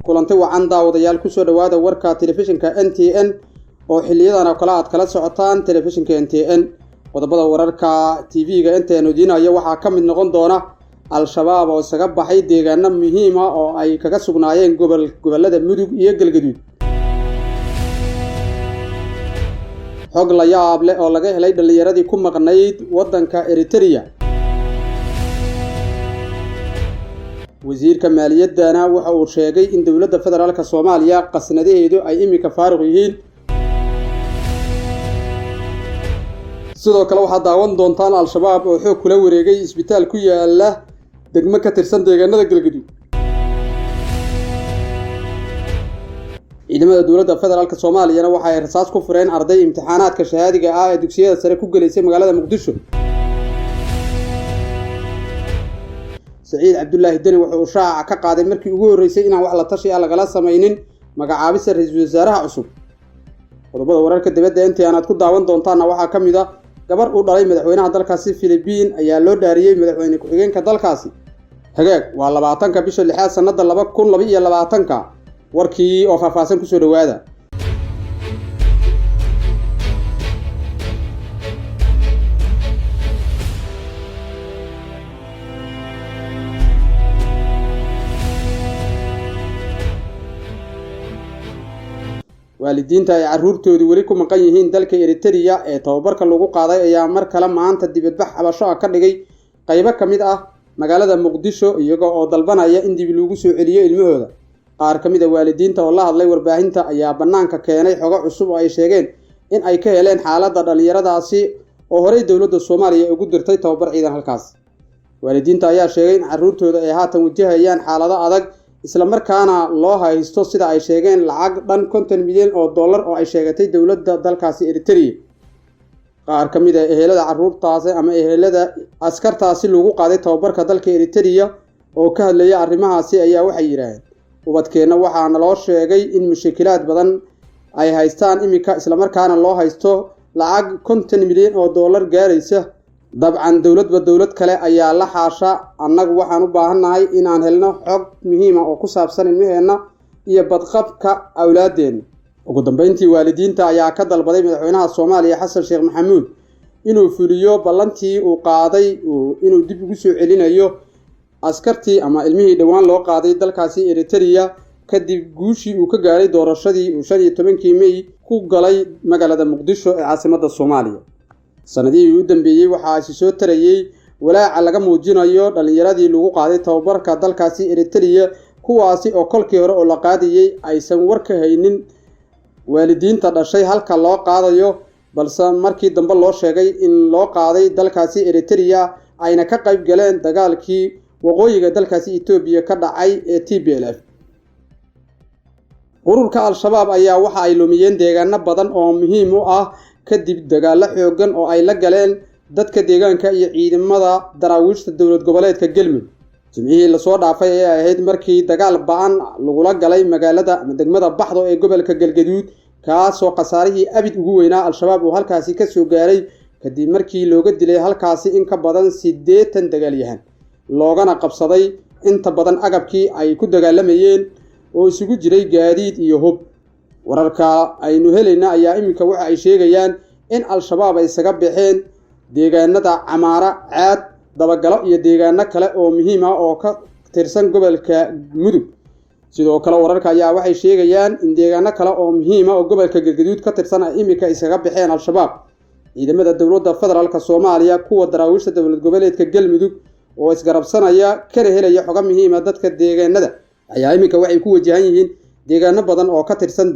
kulanti wacan daawadayaal ku soo dhawaada warka telefishinka NTN oo xiliyadan oo kala aad kala socotaan telefishinka NTN qodobada wararka TV-ga NTN udinaya waxa ka mid noqon doona al-shabaab oo isaga baxay deegaano muhiim ah oo ay kaga sugnaayeen gobolada Mudug iyo Galgaduud xog la yaab leh oo laga helay dhalinyaradii ku maqnayd wadanka Eritrea wasiirka maaliyadana waxa uu sheegay in dawladda federaalka Soomaaliya qasnadeedu ay imika faaruq yihiin sidoo kale waxa daawan doontaan al-shabaab oo xoog kula wareegay isbitaal ku yaala degmo ka tirsan deegaanada Galgaduud ciidamada dawladda federaalka Soomaaliya waxa ay rasaas ku fureen arday imtixaanaadka shahaadiga ah ee dugsiyada sare ku galeysay magaalada Muqdisho سعيد عبد الله الدني wuxuu shaaca ka qaaday markii ugu horeysay inaan wax la tashi ah lagala sameeynin magacaabista ra'iisul wasaaraha cusub qodobada wararka dibadda intii aad ku daawan doontaan waxa kamid ah gabar uu dhalay madaxweynaha dalkaasi Philippine ayaa loo dhaariyay madaxweyne ku xigeenka dalkaasi hagaag waa 20ka bisha 6 sanada 2022 warkii oo faahfaahsan ku soo dhawaada waalidiinta ay caruurtoodu wali ku maqan yihiin dalka Eritrea ee tababarka lagu qaaday ayaa mar kale maanta dibadbax xabasho ka dhigay qaybo kamid ah magaalada Muqdisho iyagoo oo dalbanaya in dib loogu soo celiyo ilmahooda qaar kamid ah waalidiinta oo la hadlay warbaahinta ayaa banaanka keenay xogo cusub oo ay sheegeen in ay ka heleen xaaladda dhalinyaradaasi oo horey dawladda Soomaaliya ugu dirtay tababar ciidan halkaas waalidiinta ayaa sheegay in caruurtooda ay haatan wajahayaan xaalado adag isla markaana loo haysto sida ay sheegeen lacag dhan 50 milyan oo dollar oo ay sheegatay dawladda dalkaasi Eritrea qaar kamid ah ehelada caruurtaasi ama ehelada askartaasi lagu qaaday tababarka dalka Eritrea oo ka hadlaya arrimahaasi ayaa waxay yiraahdeen ubadkeena waxaana loo sheegay in mushkilaad badan ay haystaan imika isla markaana loo haysto lacag 50 milyan oo dollar gaaraysa dabcan dawlad kale ayaa la xaasha annagu waxaan u baahanahay inaan helno xog muhiim ah oo ku saabsan ilmaheena iyo badqabka awlaadeena ugu dambeyntii waalidiinta ayaa ka dalbaday madaxweynaha Soomaaliya Xasan Sheekh Maxamuud inuu fuliyo ballantii uu qaaday inuu dib ugu soo celinayo askartii ama ilmihii dhawaan loo qaaday dalkaasi Eritrea kadib guushii uu ka gaaray doorashadii 15 May ku galay magaalada Muqdisho ee caasimadda Soomaaliya sanadii u dambeeyay waxa soo tarayay walaaca laga muujinayo dhalinyaradii lagu qaaday tababarka dalkaasi Eritrea kuwaasi oo kolkii hore oo la qaadiyay aysan war ka haynin waalidiinta dhashay halka loo qaadayo balse markii dambe loo sheegay in loo qaaday dalkaasi Eritrea ayna ka qayb galeen dagaalkii waqooyiga dalkaasi Ethiopia ka dhacay ee TPLF ururka al-shabaab ayaa waxa ay lumiyeen deegaano badan oo muhiim u ah kadib dagaal xoogan oo ay la galeen dadka deegaanka iyo ciidamada daraawiishta dawlad goboleedka Galmudug jimcihii la soo dhaafay ay ahayd markii dagaal ba'an lagu la galay magaalada ama degmada Baxdo ee gobolka Galgaduud kaas oo qasaarihii abid ugu weynaa al-shabaab oo halkaasi ka soo gaaray kadib markii looga dilay halkaasi in ka badan 80 dagaalyahan loogana qabsaday inta badan agabkii ay ku dagaalamayeen oo isugu jiray gaadiid iyo hub wararka aynu helayna ayaa imika waxa ay sheegayaan in al-shabaab ay isaga baxeen deegaanada Camaara Caad dabagalo iyo deegaano kale oo muhiim ah oo ka tirsan gobolka Mudug sidoo kale wararka ayaa waxay sheegayaan in deegaano kale oo muhiim ah oo gobolka Galgaduud ka tirsan ay imika isaga baxeen al-shabaab ciidamada dawladda federaalka Soomaaliya kuwa daraawiishta dawlad goboleedka Galmudug oo isgarabsanaya kana helaya xogo muhiim ah dadka deegaanada ayaa imika waxay ku wajahan yihiin deegaano badan oo ka tirsan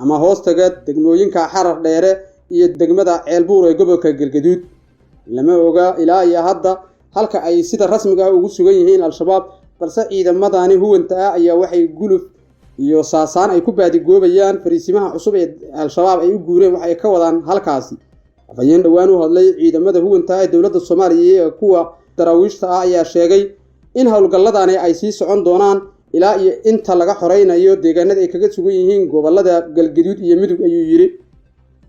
ama hoostaga degmooyinka Xarar Dheere iyo degmada Ceelbuur ee gobolka Galgaduud lama oga ilaa iyo hadda halka ay sida rasmiga ah ugu sugan yihiin al-shabaab balse ciidamadani huwanta ah ayaa waxay guluf iyo saasaan ay ku baadigoobayaan fariisimaha cusub ee al-shabaab ay u guureen waxay ka wadaan halkaasi afayeen dhawaan u hadlay ciidamada huwanta ee dawladda Soomaaliya ee kuwa daraawiishta ah ayaa sheegay in hawlgalladani ay sii socon doonaan ilaa iyo inta laga xoreynayo deegaanada ay kaga sugan yihiin gobolada Galgaduud iyo Mudug ayuu yiri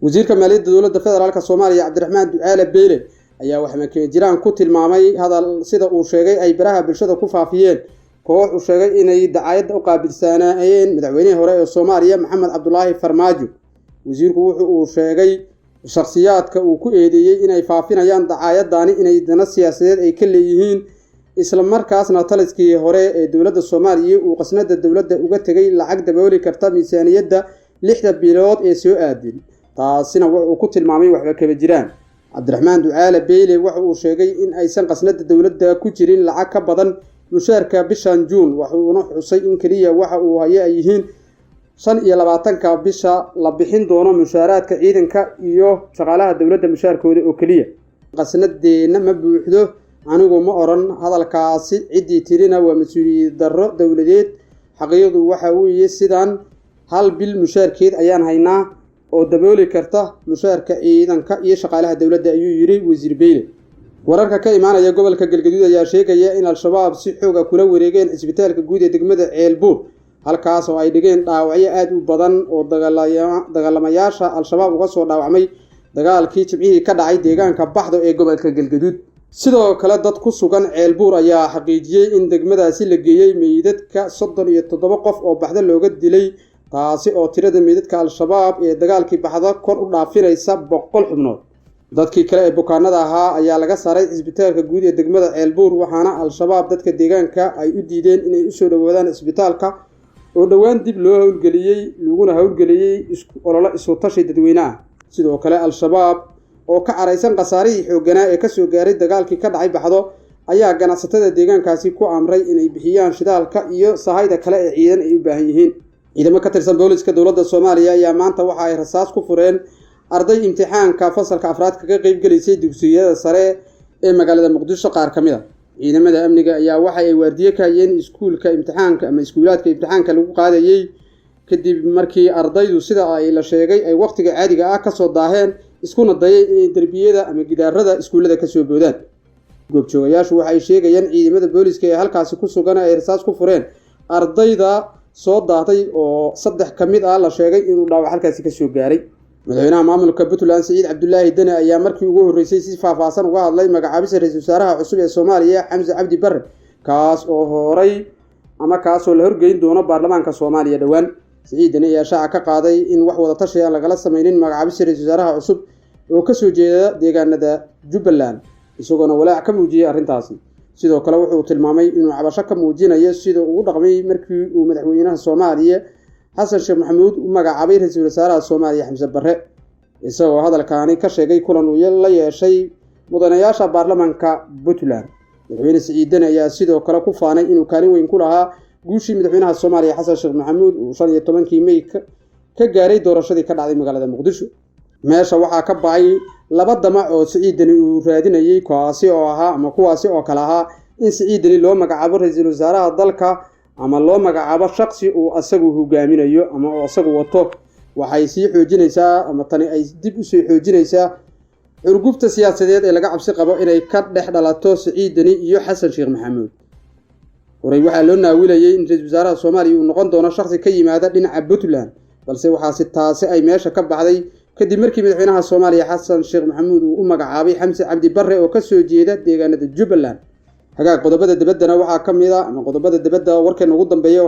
wasiirka maaliyadda dawladda federaalka Soomaaliya Cabdiraxmaan Ducaale Beyle ayaa wax ma jiraan ku tilmaamay hadal sida uu sheegay ay baraha bulshada ku faafiyeen koox uu sheegay inay dacayad u qaabilsanaayeen madaxweynihii hore ee Soomaaliya Maxamed Cabdullaahi Farmaajo. wasiirku wuxuu sheegay shakhsiyaadka uu ku eedeeyay inay faafinayaan dacayadani inay dana siyaasadeed ay ka leeyihiin isla markaasna taliskii hore ee dowladda Soomaaliya uu qasnada dowladda uga tagay lacag dabooli karta miisaaniyadda 6 bilood ee soo aadin. taasina wuxuu ku tilmaamay waxba kaba jiraan. Cabdiraxmaan Ducaale Beyle wuxuu sheegay in aysan qasnada dowladda ku jirin lacag ka badan mushaarka bishan Juun. wuxuuna xusay in kaliya waxa uu hayay yihiin 25ka bisha la bixin doono mushaaraadka ciidanka iyo shaqaalaha dowladda mushaarkooda oo kaliya. qasnadeena ma buuxdo anigu ma oran hadalkaasi cidii tirina waa mas'uuliyad darro dowladeed. xaqiiqdu waxa uu yahay sidaan hal bil mushaarkeed ayaan haynaa oo dabooli karta mushaarka ciidanka iyo shaqaalaha dowladda ayuu yiri wasiir Beyle. wararka ka imaanaya gobolka Galgaduud ayaa sheegaya in al-shabaab si xoog ah kula wareegeen isbitaalka guud ee degmada Ceelbuur halkaas oo ay dhigeen dhaawacyo aad u badan oo dagaalamayaasha al-shabaab uga soo dhaawacmay dagaalkii Jimcihii ka dhacay deegaanka Baxdo ee gobolka Galgaduud. sidoo kale dad ku sugan Ceelbuur ayaa xaqiijiyay in degmadaasi la geeyay meydadka 37 qof oo Baxdo looga dilay, taasi oo tirada meydadka al-shabaab ee dagaalkii Baxdo kor u dhaafinaysa 100 xubnood. dadkii kale ee bukaanada ahaa ayaa laga saaray isbitaalka guud ee degmada Ceelbuur, waxaana al-shabaab dadka deegaanka ay u diideen inay u soo dhawaadaan isbitaalka oo dhawaan dib loo hawlgeliyay laguna hawlgeliyay isu tashi dadweynaha. sidoo kale al-shabaab oo ka caraysan qasaarihii xoogganaa ee ka soo gaaray dagaalkii ka dhacay Baxdo ayaa ganacsatada deegaankaasi ku amray inay bixiyaan shidaalka iyo sahayda kale ee ciidan ay u baahan yihiin. ciidamo ka tirsan booliska dowladda Soomaaliya ayaa maanta waxa ay rasaas ku fureen arday imtixaanka fasalka afraad kaga qayb galaysay dugsiyada sare ee magaalada Muqdisho qaar kamid ah. ciidamada amniga ayaa waxa ay waardiye ka hayeen iskuulka imtixaanka ama iskuulaadka imtixaanka lagu qaadayay kadib markii ardaydu sida ay la sheegay ay waqtiga caadiga ah ka soo daaheen iskuna dayay inay darbiyada ama gidaarada iskuulada ka soo boodaan. goobjoogayaashu waxay sheegayaan ciidamada booliska ee halkaasi ku sugan ay rasaas ku fureen ardayda soo daatay oo 3 kamid ah la sheegay inuu dhaawac halkaasi ka soo gaaray. madaxweynaha maamulka Puntland Saciid Cabdullaahi Dane ayaa markii ugu horeysay si faahfaahsan uga hadlay magacaabista ra'iisul wasaaraha cusub ee Soomaaliya Xamse Cabdi Barre, kaas oo la horgeyn doono baarlamaanka Soomaaliya dhawaan. Saciid Dane ayaa shaaca ka qaaday in wax wada tashi ah lagala sameeynin magacaabista ra'iisul wasaaraha cusub oo ka soo jeeda deegaanada Jubbaland, isagoo walaac ka muujiyay arrintaasi. sidoo kale wuxuu tilmaamay inuu cabasho ka muujinayo sida uu u dhaqmay markii uu madaxweynaha Soomaaliya Xasan Sheekh Maxamuud u magacaabay ra'iisul wasaaraha Soomaaliya Xamse Barre, isagoo hadalkaani ka sheegay kulan uu la yeeshay mudanayaasha baarlamaanka Puntland. madaxweyne Saciid Dane ayaa sidoo kale ku faanay inuu kaalin weyn ku lahaa guushii madaxweynaha Soomaaliya Xasan Sheekh Maxamuud uu 15kii May ka gaaray doorashadii ka dhacday magaalada Muqdisho. meesha waxaa ka baxay 2 damac oo Saciid Dane uu raadinayay, kuwaasi oo kala ahaa in Saciid Dane loo magacaabo ra'iisul wasaaraha dalka ama loo magacaabo shakhsi uu asagu hogaaminayo ama oo asagu wato. waxay sii xoojinaysaa ama tani ay dib u soo xoojinaysaa urgufta siyaasadeed ee laga cabsi qabo inay ka dhex dhalato Saciid Dane iyo Xasan Sheekh Maxamuud. horay waxaa loo naawilayay in ra'iisul wasaaraha Soomaaliya uu noqon doono shakhsi ka yimaada dhinaca Puntland, balse waxaa taasi ay meesha ka baxday kadib markii madaxweynaha Soomaaliya Xasan Sheekh Maxamuud uu u magacaabay Xamse Cabdi Barre oo ka soo jeeda deegaanada Jubbaland. hagaag qodobada dibaddana waxaa kamid ah ama qodobada dibadda warkan ugu dambeeyo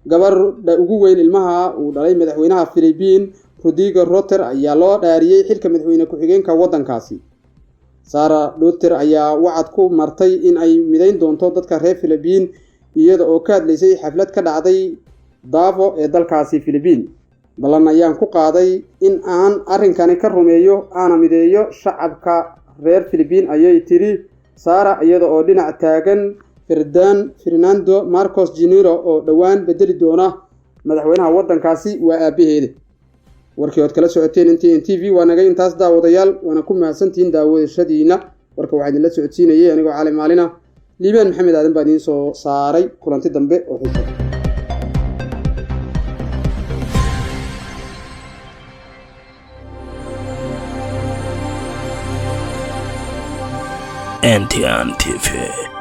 gabadha ugu weyn ilmaha uu dhalay madaxweynaha Philippines Rodrigo Duterte ayaa loo dhaariyay xilka madaxweyne ku-xigeenka wadankaasi. Sara Duterte ayaa wacad ku martay in ay midayn doonto dadka reer Philippines iyada oo ka hadlaysay xaflad ka dhacday Davao ee dalkaasi Philippines. balan ayaan ku qaaday in aan arrinkani ka rumeeyo aana mideeyo shacabka reer Philippines ayay tiri Sara iyada oo dhinac taagan Fernando Marcos Jr oo dhawaan bedeli doona madaxweynaha wadankaasi waa aabaheeda. warkii aad kala socoteen NTN TV waa naga intaas daawadayaal, waana ku mahadsantihiin daawadashadiina. warka waxaan idin la socodsiinayay anigoo Cali Maalina. Liibaan Maxamed Aadan baa idin soo saaray. kulanti dambe oo xiiso. NTN TV.